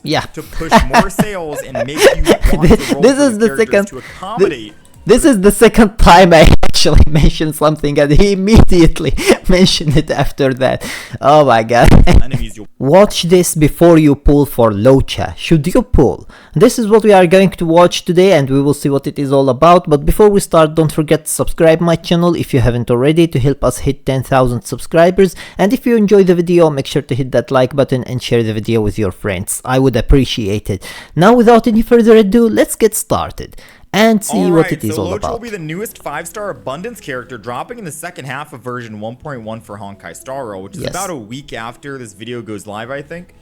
Yeah. to push more sales and make you want to roll This for is the characters second. to accommodate. This is the second time I actually mentioned something, and he immediately mentioned it after that. Oh my god. Enemies you'll Watch this before you pull for LUOCHA. Should you pull? This is what we are going to watch today, and we will see what it is all about. But before we start, don't forget to subscribe my channel if you haven't already to help us hit 10,000 subscribers. And if you enjoy the video, make sure to hit that like button and share the video with your friends. I would appreciate it. Now, without any further ado, let's get started and see what it is all Lucha about. will be the newest 5-star Abundance character, dropping in the second half of version 1.1 for Honkai Star Rail, which is about a week after this video goes live, I think.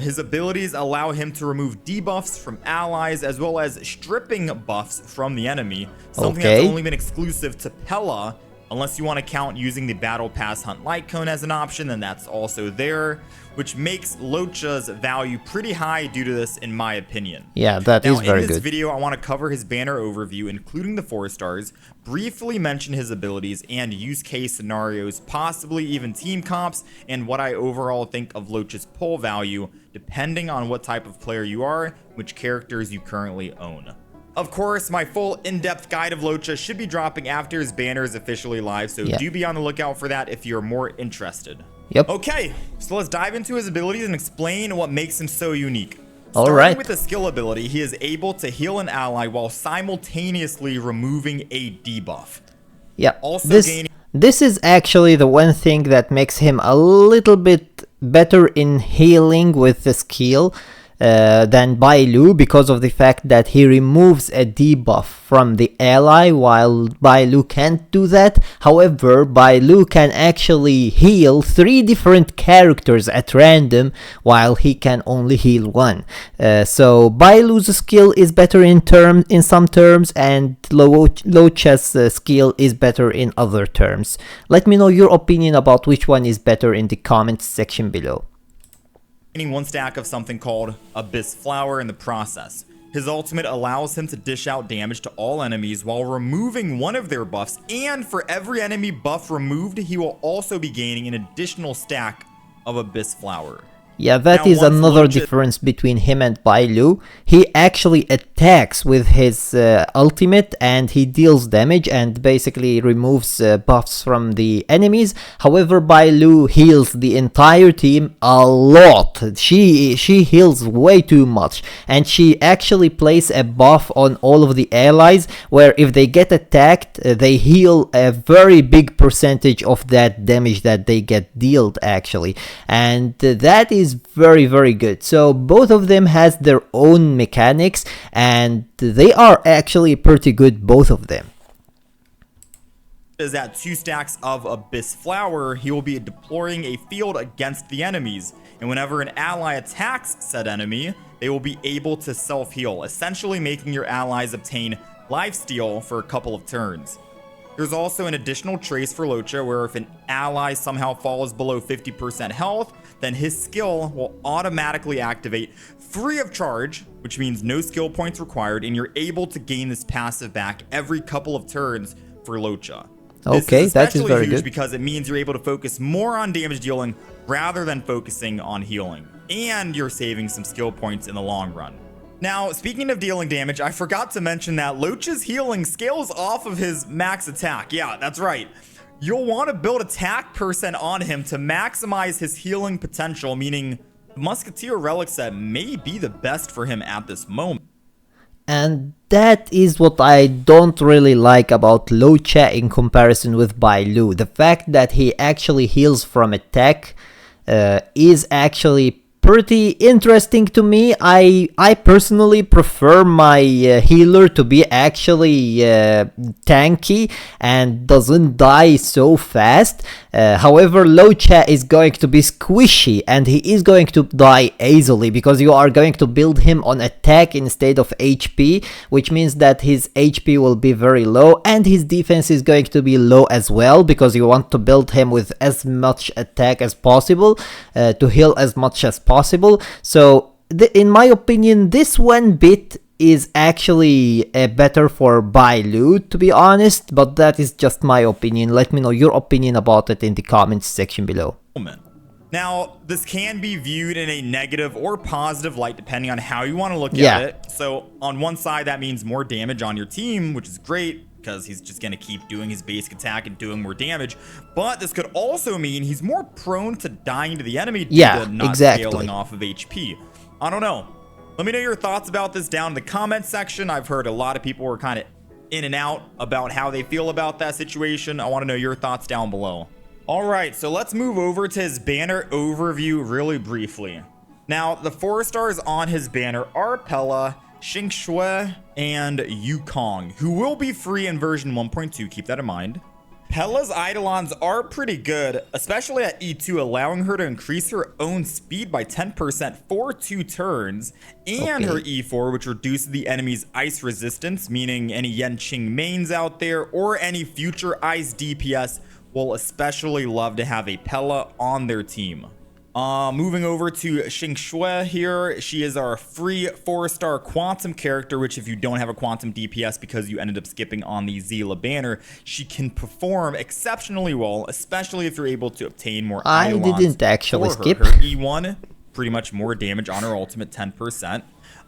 His abilities allow him to remove debuffs from allies, as well as stripping buffs from the enemy, something that's only been exclusive to Pella. Unless you want to count using the Battle Pass Hunt Light Cone as an option, then that's also there, which makes Lucha's value pretty high due to this, in my opinion. Yeah, that is very good. In this video, I want to cover his banner overview, including the 4 stars, briefly mention his abilities and use case scenarios, possibly even team comps, and what I overall think of Lucha's pull value, depending on what type of player you are, which characters you currently own. Of course, my full in-depth guide of Lucha should be dropping after his banner is officially live, so do be on the lookout for that if you're more interested. Yep. Okay, so let's dive into his abilities and explain what makes him so unique. Alright. Starting with the skill ability, he is able to heal an ally while simultaneously removing a debuff. Yeah, Also this is actually the one thing that makes him a little bit better in healing with the skill than Bailu, because of the fact that he removes a debuff from the ally while Bailu can't do that. However, Bailu can actually heal 3 different characters at random while he can only heal 1. So Bailu's skill is better in some terms, and LUOCHA's skill is better in other terms. Let me know your opinion about which one is better in the comments section below. 1 stack of something called Abyss Flower in the process. His ultimate allows him to dish out damage to all enemies while removing one of their buffs, and for every enemy buff removed, he will also be gaining an additional stack of Abyss Flower. Yeah, that is another difference between him and Bailu. He actually attacks with his ultimate, and he deals damage and basically removes buffs from the enemies. However, Bailu heals the entire team a lot. She heals way too much, and she actually places a buff on all of the allies where if they get attacked, they heal a very big percentage of that damage that they get dealt actually, and that is very good. So both of them has their own mechanics, and they are actually pretty good, both of them. Is at 2 stacks of Abyss Flower, he will be deploying a field against the enemies, and whenever an ally attacks said enemy, they will be able to self-heal, essentially making your allies obtain lifesteal for a couple of turns. There's also an additional trace for Lucha, where if an ally somehow falls below 50% health, then his skill will automatically activate free of charge, which means no skill points required, and you're able to gain this passive back every couple of turns for Lucha. Okay, that is very good, because it means you're able to focus more on damage dealing rather than focusing on healing, and you're saving some skill points in the long run. Now, speaking of dealing damage, I forgot to mention that Lucha's healing scales off of his max attack. Yeah, that's right. You'll want to build attack percent on him to maximize his healing potential, meaning the Musketeer Relic set may be the best for him at this moment. And that is what I don't really like about Lucha in comparison with Bailu. The fact that he actually heals from attack is actually pretty interesting to me. I personally prefer my healer to be actually tanky and doesn't die so fast. However, Lucha is going to be squishy, and he is going to die easily because you are going to build him on attack instead of HP, which means that his HP will be very low and his defense is going to be low as well, because you want to build him with as much attack as possible to heal as much as possible. So in my opinion, this one bit is actually better for Bailu, to be honest, but that is just my opinion. Let me know your opinion about it in the comments section below. Now, this can be viewed in a negative or positive light depending on how you want to look Yeah. at it. So on one side, that means more damage on your team, which is great because he's just going to keep doing his basic attack and doing more damage. But this could also mean he's more prone to dying to the enemy due to not scaling off of HP. I don't know. Let me know your thoughts about this down in the comments section. I've heard a lot of people were kind of in and out about how they feel about that situation. I want to know your thoughts down below. All right, so let's move over to his banner overview really briefly. Now, the 4 stars on his banner are Pela, Xingxue, and Yukon, who will be free in version 1.2. Keep that in mind. Pela's Eidolons are pretty good, especially at E2, allowing her to increase her own speed by 10% for 2 turns, and her E4, which reduces the enemy's ice resistance, meaning any Yanqing mains out there or any future ice DPS will especially love to have a Pela on their team. Moving over to Xingxue here, she is our free 4-star quantum character, which if you don't have a quantum DPS because you ended up skipping on the Seele banner, she can perform exceptionally well, especially if you're able to obtain more Eidolons. I didn't actually skip. Her E1, pretty much more damage on her ultimate, 10%.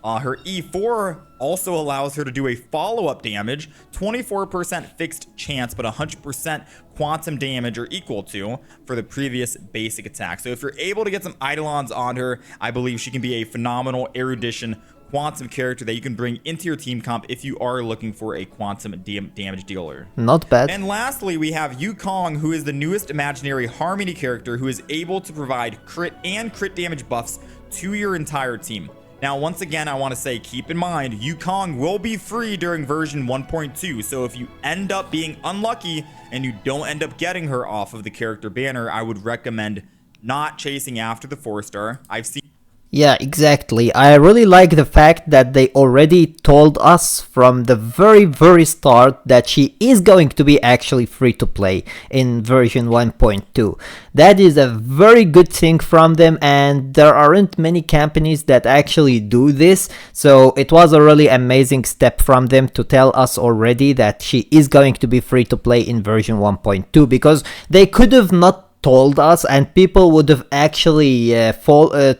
Her E4 also allows her to do a follow-up damage, 24% fixed chance, but 100% quantum damage or equal to for the previous basic attack. So if you're able to get some Eidolons on her, I believe she can be a phenomenal erudition quantum character that you can bring into your team comp if you are looking for a quantum damage dealer. Not bad. And lastly, we have Yukon, who is the newest imaginary harmony character who is able to provide crit and crit damage buffs to your entire team. Now, once again, I want to say, keep in mind, Yukon will be free during version 1.2. So if you end up being unlucky and you don't end up getting her off of the character banner, I would recommend not chasing after the 4-star. I've seen... Yeah, exactly. I really like the fact that they already told us from the very start that she is going to be actually free to play in version 1.2. That is a very good thing from them, and there aren't many companies that actually do this, so it was a really amazing step from them to tell us already that she is going to be free to play in version 1.2, because they could have not told us and people would have actually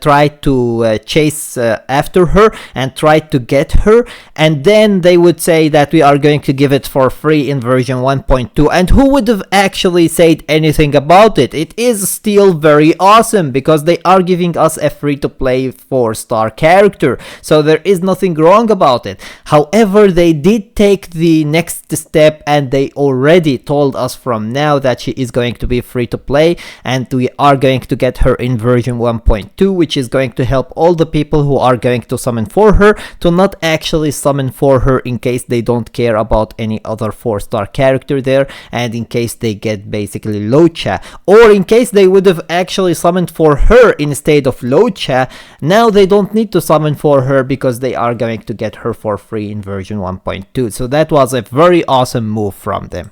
tried to chase after her and tried to get her, and then they would say that we are going to give it for free in version 1.2, and who would have actually said anything about it? It is still very awesome because they are giving us a free to play 4-star character, so there is nothing wrong about it. However, they did take the next step and they already told us from now that she is going to be free to play, and we are going to get her in version 1.2, which is going to help all the people who are going to summon for her to not actually summon for her in case they don't care about any other 4-star character there, and in case they get basically Loucha, or in case they would have actually summoned for her instead of Loucha, now they don't need to summon for her because they are going to get her for free in version 1.2. So that was a very awesome move from them.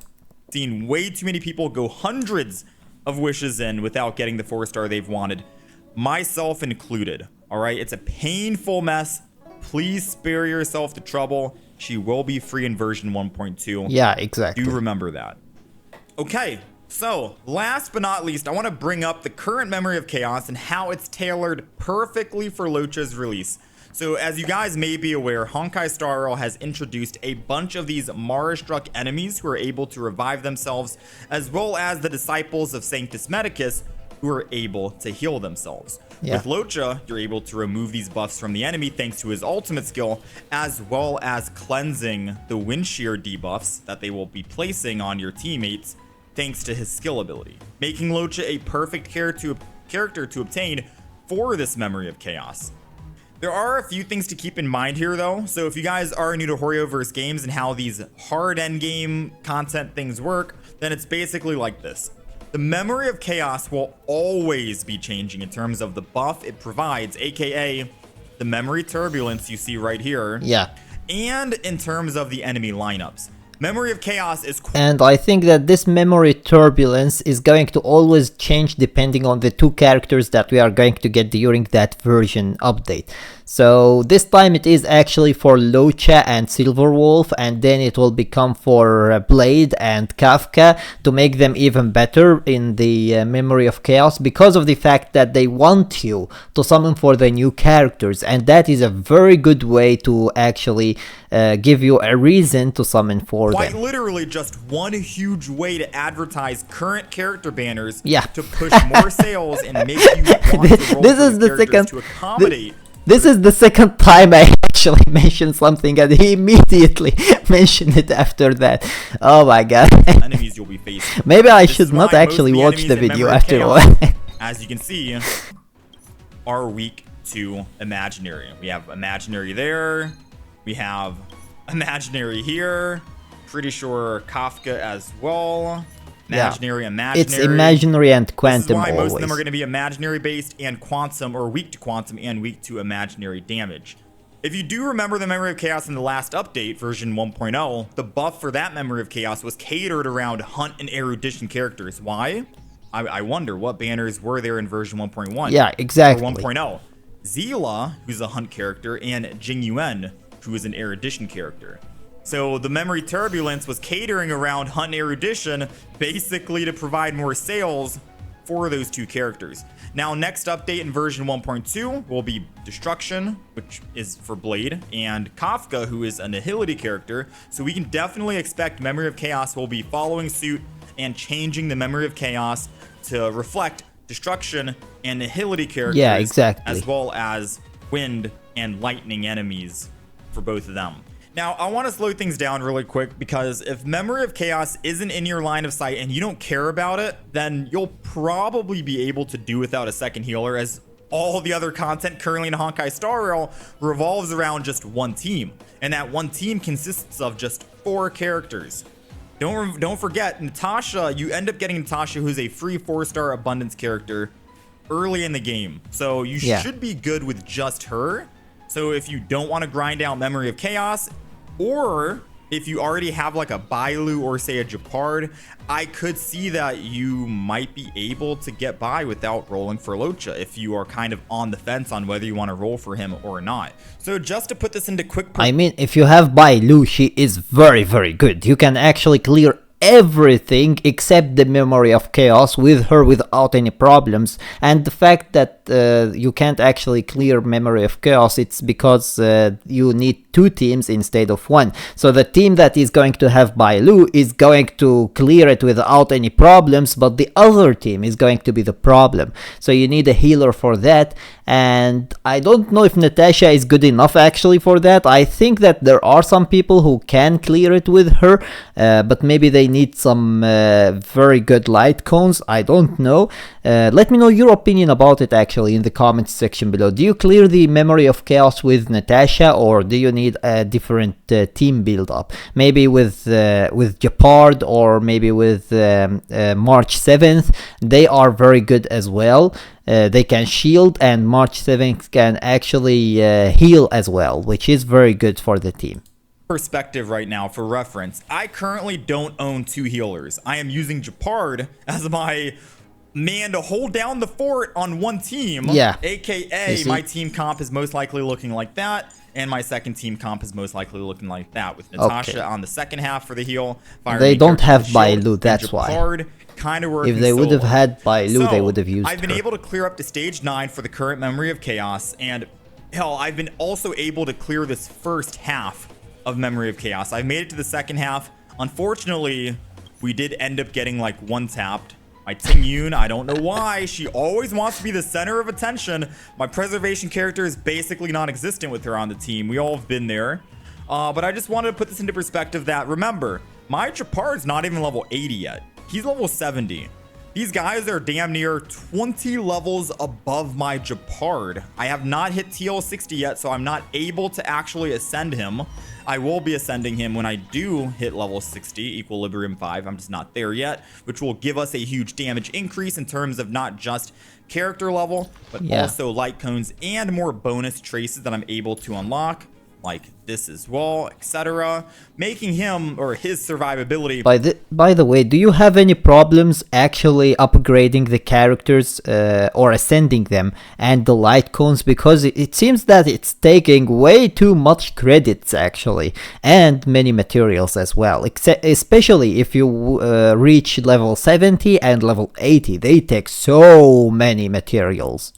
Seen way too many people go hundreds of wishes in without getting the 4-star they've wanted, myself included. All right, it's a painful mess. Please spare yourself the trouble. She will be free in version 1.2. Yeah, exactly. Do remember that. Okay, so last but not least, I want to bring up the current Memory of Chaos and how it's tailored perfectly for Loucha's release. So as you guys may be aware, Honkai Star Rail has introduced a bunch of these Mara-struck enemies who are able to revive themselves, as well as the disciples of Sanctus Medicus who are able to heal themselves. Yeah. With Loucha, you're able to remove these buffs from the enemy thanks to his ultimate skill, as well as cleansing the wind shear debuffs that they will be placing on your teammates thanks to his skill ability, making Loucha a perfect character to obtain for this Memory of Chaos. There are a few things to keep in mind here though, so if you guys are new to Horioverse games and how these hard endgame content things work, then it's basically like this. The Memory of Chaos will always be changing in terms of the buff it provides, aka the memory turbulence you see right here. Yeah. And in terms of the enemy lineups. Memory of Chaos is... And I think that this memory turbulence is going to always change depending on the 2 characters that we are going to get during that version update. So this time it is actually for Loucha and Silverwolf, and then it will become for Blade and Kafka to make them even better in the Memory of Chaos, because of the fact that they want you to summon for the new characters, and that is a very good way to actually give you a reason to summon for Quite them. literally just one huge way to advertise current character banners to push more sales and make you want to roll this for is the characters second to accommodate. This is the second time I actually mentioned something and he immediately mentioned it after that. Oh my god. Enemies you'll be facing. Maybe I This should is not why actually most watch of the enemies in video Memory of after all. Chaos, as you can see, are weak to imaginary. We have imaginary there. We have imaginary here. Pretty sure Kafka as well. Imaginary, imaginary. It's imaginary and quantum. This is why most always. of them are going to be imaginary based and quantum, or weak to quantum and weak to imaginary damage. If you do remember the Memory of Chaos in the last update, version 1.0, the buff for that Memory of Chaos was catered around hunt and erudition characters. Why? I wonder what banners were there in version 1.1. Yeah, exactly. Or 1.0. Zila, who's a hunt character, and Jing Yuan, who is an erudition character. So the Memory Turbulence was catering around hunt and erudition, basically to provide more sales for those two characters. Now, next update in version 1.2 will be Destruction, which is for Blade, and Kafka, who is a Nihility character. So we can definitely expect Memory of Chaos will be following suit and changing the Memory of Chaos to reflect Destruction and Nihility characters. Yeah, exactly. As well as wind and lightning enemies for both of them. Now, I want to slow things down really quick, because if Memory of Chaos isn't in your line of sight and you don't care about it, then you'll probably be able to do without a second healer, as all the other content currently in Honkai Star Rail revolves around just one team. And that one team consists of just 4 characters. Don't forget, Natasha, you end up getting Natasha, who's a free 4-star abundance character early in the game. So you should be good with just her. So if you don't want to grind out Memory of Chaos, or if you already have like a Bailu or say a Japard, I could see that you might be able to get by without rolling for Loucha if you are kind of on the fence on whether you want to roll for him or not. So just to put this into quick... I mean, if you have Bailu, she is very, very good. You can actually clear everything except the Memory of Chaos with her without any problems. And the fact that you can't actually clear Memory of Chaos, it's because you need 2 teams instead of 1. So the team that is going to have Bailu is going to clear it without any problems, but the other team is going to be the problem. So you need a healer for that, and I don't know if Natasha is good enough actually for that. I think that there are some people who can clear it with her, but maybe they need some very good light cones. I don't know. Let me know your opinion about it actually in the comments section below. Do you clear the Memory of Chaos with Natasha, or do you need a different team build up? Maybe with Japard, or maybe with March 7th. They are very good as well. They can shield, and March 7th can actually heal as well, which is very good for the team. Perspective right now for reference, I currently don't own 2 healers. I am using Japard as my man to hold down the fort on one team, aka my team comp is most likely looking like that, and my second team comp is most likely looking like that, with Natasha on the second half for the heal. They don't have Bailu, that's why. Kind of working if they would have had Bailu, they would have used I've been able to clear up to stage 9 for the current Memory of Chaos, and hell, I've been also able to clear this first half of Memory of Chaos. I've made it to the second half. Unfortunately, we did end up getting like one-tapped. My Ting Yun, I don't know why. She always wants to be the center of attention. My preservation character is basically non-existent with her on the team. We all have been there. But I just wanted to put this into perspective that, remember, my Japard's not even level 80 yet. He's level 70. These guys are damn near 20 levels above my Japard. I have not hit TL 60 yet, so I'm not able to actually ascend him. I will be ascending him when I do hit level 60, Equilibrium 5. I'm just not there yet, which will give us a huge damage increase in terms of not just character level, but also light cones and more bonus traces that I'm able to unlock, like this as well, etc., making him or his survivability. By the way, do you have any problems actually upgrading the characters or ascending them and the light cones? Because it seems that it's taking way too much credits actually, and many materials as well, especially if you reach level 70 and level 80. They take so many materials.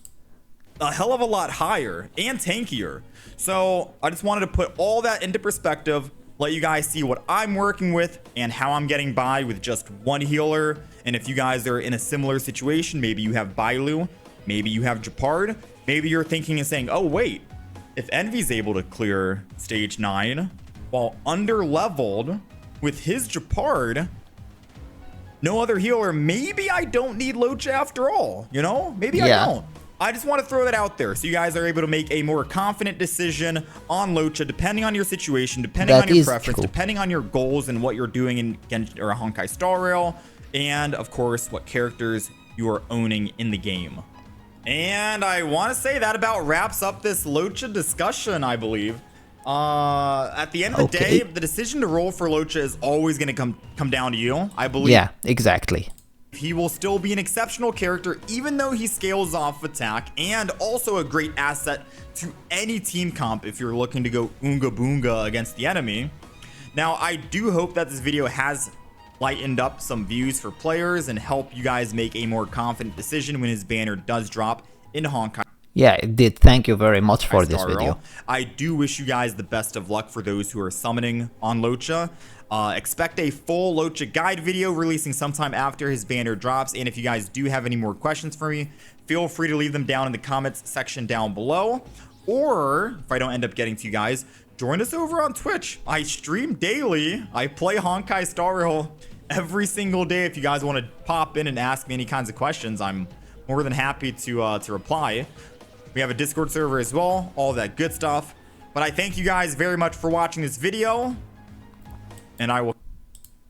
A hell of a lot higher and tankier. So I just wanted to put all that into perspective, let you guys see what I'm working with and how I'm getting by with just one healer. And if you guys are in a similar situation, maybe you have Bailu, maybe you have Japard, maybe you're thinking and saying, oh wait, if Envy's able to clear stage 9 while under leveled with his Japard, no other healer, maybe I don't need Loucha after all, you know? Maybe I don't. I just want to throw that out there so you guys are able to make a more confident decision on Loucha depending on your situation, depending on your preference, depending on your goals and what you're doing in Genshin or Honkai Star Rail, and of course what characters you are owning in the game. And I want to say that about wraps up this Loucha discussion, I believe. At the end of the day, the decision to roll for Loucha is always going to come down to you, I believe. Yeah, exactly. He will still be an exceptional character even though he scales off attack, and also a great asset to any team comp if you're looking to go Oonga Boonga against the enemy. Now, I do hope that this video has lightened up some views for players and help you guys make a more confident decision when his banner does drop in Honkai. Yeah, it did. Thank you very much for this video. I do wish you guys the best of luck for those who are summoning on Loucha. Expect a full Loucha guide video releasing sometime after his banner drops. And if you guys do have any more questions for me, feel free to leave them down in the comments section down below. Or if I don't end up getting to you guys, join us over on Twitch. I stream daily. I play Honkai Star Rail every single day. If you guys want to pop in and ask me any kinds of questions, I'm more than happy to reply. We have a Discord server as well, all that good stuff. But I thank you guys very much for watching this video, and I will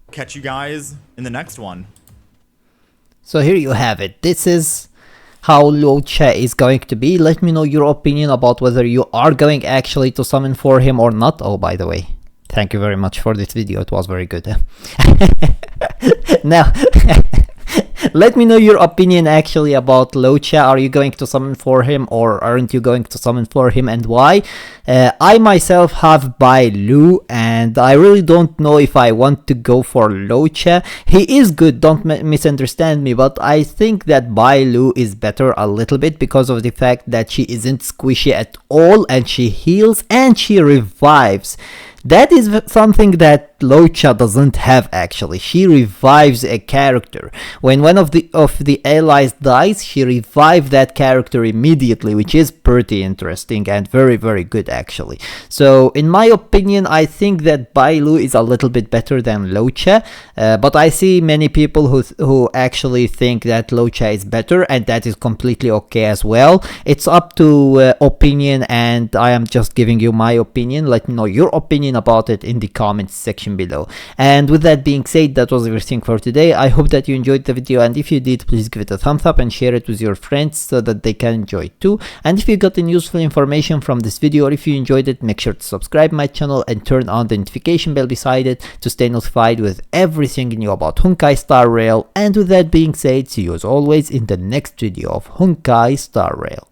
catch you guys in the next one. So here you have it. This is how Loucha is going to be. Let me know your opinion about whether you are going actually to summon for him or not. Oh, by the way, thank you very much for this video. It was very good. Now, let me know your opinion actually about Loucha. Are you going to summon for him or aren't you going to summon for him, and why? I myself have Bailu and I really don't know if I want to go for Loucha. He is good, don't misunderstand me, but I think that Bailu is better a little bit because of the fact that she isn't squishy at all and she heals and she revives. That is something that Loucha doesn't have actually. She revives a character. When one of the allies dies, she revives that character immediately, which is pretty interesting and very, very good actually. So in my opinion, I think that Bailu is a little bit better than Loucha, but I see many people who actually think that Loucha is better, and that is completely okay as well. It's up to opinion, and I am just giving you my opinion. Let me know your opinion about it in the comments section below. And with that being said, that was everything for today. I hope that you enjoyed the video, and if you did, please give it a thumbs up and share it with your friends so that they can enjoy it too. And if you got any useful information from this video, or if you enjoyed it, make sure to subscribe my channel and turn on the notification bell beside it to stay notified with everything new about Honkai Star Rail. And with that being said, see you as always in the next video of Honkai Star Rail.